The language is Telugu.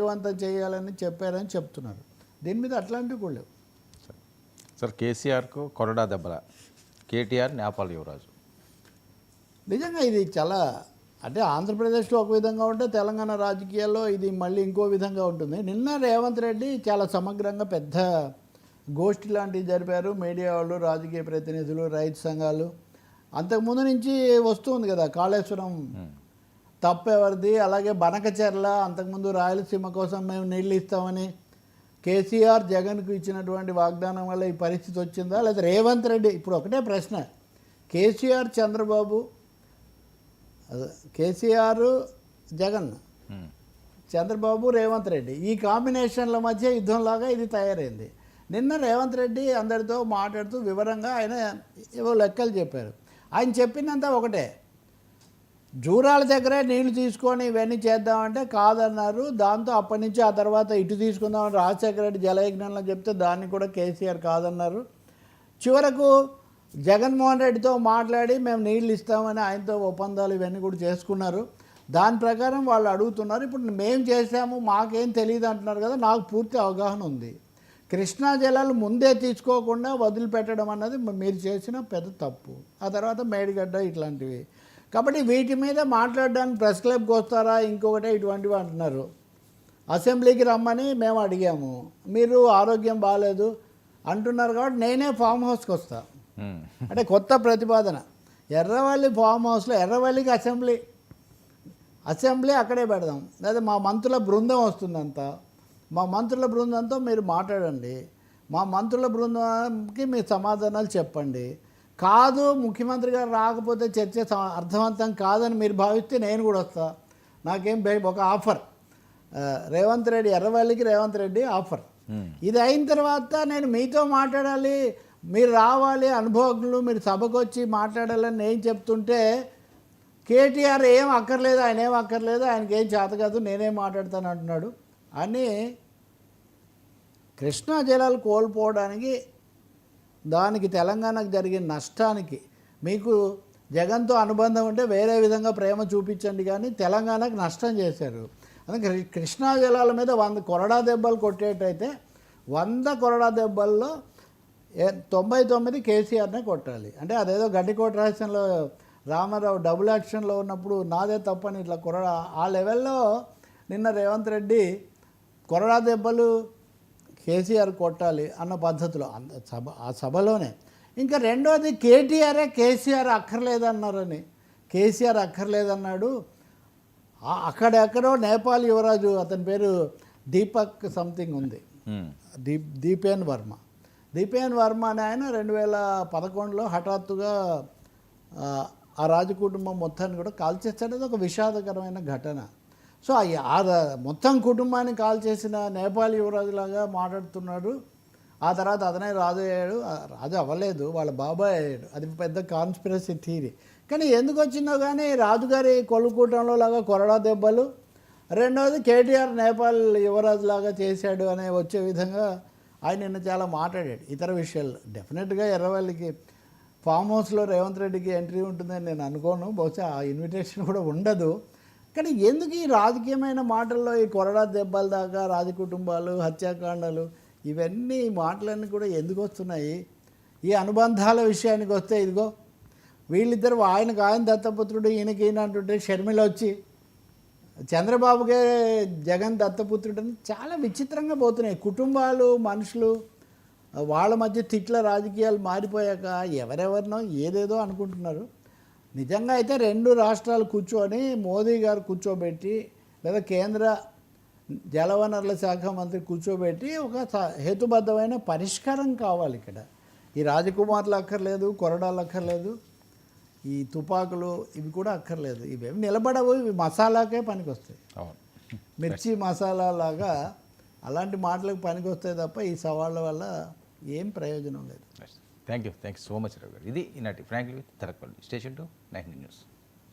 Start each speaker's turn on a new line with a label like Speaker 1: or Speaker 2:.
Speaker 1: వేగవంతం చేయాలని చెప్పారని చెప్తున్నారు. దీని మీద అట్లాంటివి కూడా లేవు.
Speaker 2: సార్ కేసీఆర్కు కొరడా దెబ్బల, కేటీఆర్ నేపాల్ యువరాజు.
Speaker 1: నిజంగా ఇది చాలా అంటే ఆంధ్రప్రదేశ్లో ఒక విధంగా ఉంటే తెలంగాణ రాజకీయాల్లో ఇది మళ్ళీ ఇంకో విధంగా ఉంటుంది. నిన్న రేవంత్ రెడ్డి చాలా సమగ్రంగా పెద్ద గోష్ఠి లాంటివి జరిపారు. మీడియా వాళ్ళు, రాజకీయ ప్రతినిధులు, రైతు సంఘాలు. అంతకుముందు నుంచి వస్తుంది కదా కాళేశ్వరం తప్పెవరిది, అలాగే బనకచెర్ల, అంతకుముందు రాయలసీమ కోసం మేము నీళ్ళు ఇస్తామని కేసీఆర్ జగన్కు ఇచ్చినటువంటి వాగ్దానం వల్ల ఈ పరిస్థితి వచ్చిందా, లేదా రేవంత్ రెడ్డి? ఇప్పుడు ఒకటే ప్రశ్న, కేసీఆర్ చంద్రబాబు, కేసీఆర్ జగన్, చంద్రబాబు రేవంత్ రెడ్డి, ఈ కాంబినేషన్ల మధ్య యుద్ధంలాగా ఇది తయారైంది. నిన్న రేవంత్ రెడ్డి అందరితో మాట్లాడుతూ వివరంగా ఆయన ఏవో లెక్కలు చెప్పారు. ఆయన చెప్పిందంతా ఒకటే, జూరాల దగ్గరే నీళ్లు తీసుకొని ఇవన్నీ చేద్దామంటే కాదన్నారు. దాంతో అప్పటి నుంచి ఆ తర్వాత ఇటు తీసుకుందామని రాజశేఖర రెడ్డి జలయజ్ఞంలో చెప్తే దాన్ని కూడా కేసీఆర్ కాదన్నారు. చివరకు జగన్మోహన్ రెడ్డితో మాట్లాడి మేము నీళ్ళు ఇస్తామని ఆయనతో ఒప్పందాలు ఇవన్నీ కూడా చేసుకున్నారు. దాని ప్రకారం వాళ్ళు అడుగుతున్నారు. ఇప్పుడు మేము చేసాము, మాకేం తెలియదు అంటున్నారు కదా. నాకు పూర్తి అవగాహన ఉంది. కృష్ణా జలాలు ముందే తీసుకోకుండా వదిలిపెట్టడం అన్నది మీరు చేసిన పెద్ద తప్పు. ఆ తర్వాత మేడిగడ్డ ఇట్లాంటివి. కాబట్టి వీటి మీద మాట్లాడడానికి ప్రెస్ క్లబ్కి వస్తారా, ఇంకొకటే ఇటువంటివి అంటున్నారు. అసెంబ్లీకి రమ్మని మేము అడిగాము, మీరు ఆరోగ్యం బాగాలేదు అంటున్నారు కాబట్టి నేనే ఫామ్ హౌస్కి వస్తా అంటే కొత్త ప్రతిపాదన. ఎర్రవల్లి ఫామ్ హౌస్లో, ఎర్రవల్లికి అసెంబ్లీ అక్కడే పెడదాం, లేదా మా మంత్రుల బృందం వస్తుందంతా, మా మంత్రుల బృందంతో మీరు మాట్లాడండి, మా మంత్రుల బృందంకి మీరు సమాధానాలు చెప్పండి. కాదు ముఖ్యమంత్రి గారు రాకపోతే చర్చ అర్థవంతం కాదని మీరు భావిస్తే నేను కూడా వస్తా. నాకేం ఒక ఆఫర్, రేవంత్ రెడ్డి, ఎర్రవల్లికి రేవంత్ రెడ్డి ఆఫర్. ఇది అయిన తర్వాత నేను మీతో మాట్లాడాలి, మీరు రావాలి, అనుభవజ్ఞులు, మీరు సభకు వచ్చి మాట్లాడాలని నేను చెప్తుంటే కేటీఆర్ ఏం అక్కర్లేదు, ఆయన ఏం అక్కర్లేదు, ఆయనకి ఏం చేత కాదు, నేనేం మాట్లాడతాను అంటున్నాడు అని. కృష్ణా జలాలు కోల్పోవడానికి, దానికి తెలంగాణకు జరిగిన నష్టానికి మీకు జగన్తో అనుబంధం ఉంటే వేరే విధంగా ప్రేమ చూపించండి, కానీ తెలంగాణకు నష్టం చేశారు. అందుకే కృష్ణా జలాల మీద 100 కొరడా దెబ్బలు కొట్టేటైతే 100 కొరడా దెబ్బల్లో 99 కేసీఆర్నే కొట్టాలి. అంటే అదేదో గడ్డికోట రహస్యంలో రామారావు డబుల్ యాక్షన్లో ఉన్నప్పుడు నాదే తప్పని ఇట్లా కొరడా, ఆ లెవెల్లో నిన్న రేవంత్ రెడ్డి కొరడా దెబ్బలు కేసీఆర్ కొట్టాలి అన్న పద్ధతిలో ఆ సభలోనే. ఇంకా రెండోది కేసీఆర్ అక్కర్లేదన్నారని, కేసీఆర్ అక్కర్లేదన్నాడు. అక్కడెక్కడో నేపాల్ యువరాజు, అతని పేరు దీపక్ సంథింగ్ ఉంది, దీపేన్ వర్మ అని ఆయన 2011లో హఠాత్తుగా ఆ రాజకుటుంబం మొత్తాన్ని కూడా కాల్చేస్తాడు. ఒక విషాదకరమైన ఘటన. సో మొత్తం కుటుంబాన్ని కాల్ చేసిన నేపాల్ యువరాజులాగా మాట్లాడుతున్నాడు. ఆ తర్వాత అతనే రాజు అయ్యాడు. రాజు అవ్వలేదు, వాళ్ళ బాబాయ్ అయ్యాడు. అది పెద్ద కాన్స్పిరసీ థియరీ. కానీ ఎందుకు వచ్చిందో కానీ రాజుగారి కొలుకూటంలో లాగా కొరడా దెబ్బలు, రెండవది కేటీఆర్ నేపాల్ యువరాజులాగా చేశాడు అనే వచ్చే విధంగా ఆయన నిన్న చాలా మాట్లాడాడు. ఇతర విషయాలు డెఫినెట్గా ఎర్రవల్లికి ఫామ్ హౌస్లో రేవంత్ రెడ్డికి ఎంట్రీ ఉంటుందని నేను అనుకోను. బహుశా ఆ ఇన్విటేషన్ కూడా ఉండదు. కానీ ఎందుకు ఈ రాజకీయమైన మాటల్లో ఈ కొరడా దెబ్బల దాకా, రాజకుటుంబాలు, హత్యాకాండాలు, ఇవన్నీ మాటలన్నీ కూడా ఎందుకు వస్తున్నాయి? ఈ అనుబంధాల విషయానికి వస్తే ఇదిగో వీళ్ళిద్దరు, ఆయనకు ఆయన దత్తపుత్రుడు, ఈయనకి ఈయన అంటుంటే షర్మిల వచ్చి చంద్రబాబుకే జగన్ దత్తపుత్రుడు అని చాలా విచిత్రంగా పోతున్నాయి. కుటుంబాలు, మనుషులు, వాళ్ళ మధ్య తిట్ల రాజకీయాలు మారిపోయాక ఎవరెవరినో ఏదేదో అనుకుంటున్నారు. నిజంగా అయితే 2 రాష్ట్రాలు కూర్చొని మోదీ గారు కూర్చోబెట్టి, లేదా కేంద్ర జలవనరుల శాఖ మంత్రి కూర్చోబెట్టి ఒక హేతుబద్ధమైన పరిష్కారం కావాలి. ఇక్కడ ఈ రాజకుమారులు అక్కర్లేదు, కొరడాలు అక్కర్లేదు, ఈ తుపాకులు ఇవి కూడా అక్కర్లేదు. ఇవేమి నిలబడవు, ఇవి మసాలాకే పనికి వస్తాయి. మిర్చి మసాలా లాగా అలాంటి మాటలకు పనికి వస్తాయి తప్ప ఈ సవాళ్ళ వల్ల ఏం ప్రయోజనం లేదు.
Speaker 2: Thank you so much Rao గారు. ఇది ఈనాటి ఫ్రాంక్లీ విత్ తరక్పల్లి. Station to 9 news.